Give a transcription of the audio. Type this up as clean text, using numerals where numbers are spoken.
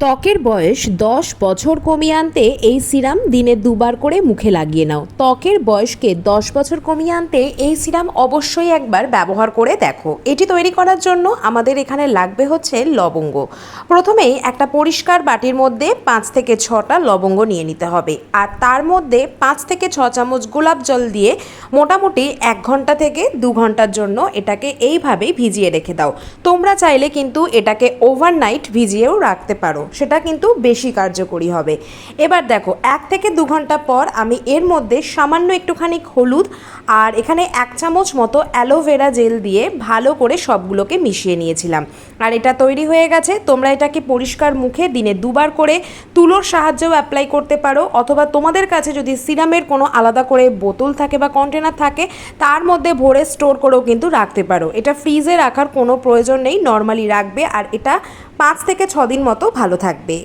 ত্বকের বয়স 10 বছর কমিয়ে আনতে এই সিরাম দিনে দুবার করে মুখে লাগিয়ে নাও। ত্বকের বয়সকে 10 বছর কমিয়ে আনতে এই সিরাম অবশ্যই একবার ব্যবহার করে দেখো। এটি তৈরি করার জন্য আমাদের এখানে লাগবে হচ্ছে লবঙ্গ। প্রথমেই একটা পরিষ্কার বাটির মধ্যে 5 থেকে 6টা লবঙ্গ নিয়ে নিতে হবে, আর তার মধ্যে 5 থেকে 6 চামচ গোলাপ জল দিয়ে মোটামুটি 1 ঘন্টা থেকে 2 ঘন্টার জন্য এটাকে এইভাবেই ভিজিয়ে রেখে দাও। তোমরা চাইলে কিন্তু এটাকে ওভারনাইট ভিজিয়েও রাখতে পারো, সেটা কিন্তু বেশি কার্যকরী হবে। এবার দেখো 1 থেকে 2 ঘন্টা পর আমি এর মধ্যে সামান্য একটুখানি হলুদ আর এখানে 1 চামচ মতো অ্যালোভেরা জেল দিয়ে ভালো করে সবগুলোকে মিশিয়ে নিয়েছিলাম। আর এটা তৈরি হয়ে গেছে। তোমরা এটাকে পরিষ্কার মুখে দিনে 2বার করে তুলোর সাহায্যেও অ্যাপ্লাই করতে পারো, অথবা তোমাদের কাছে যদি সিরামের কোনো আলাদা করে বোতল থাকে বা কন্টেনার থাকে তার মধ্যে ভরে স্টোর করেও কিন্তু রাখতে পারো। এটা ফ্রিজে রাখার কোনো প্রয়োজন নেই, নর্মালি রাখবে আর এটা 5 থেকে 6 দিন মতো ভালো থাকবে।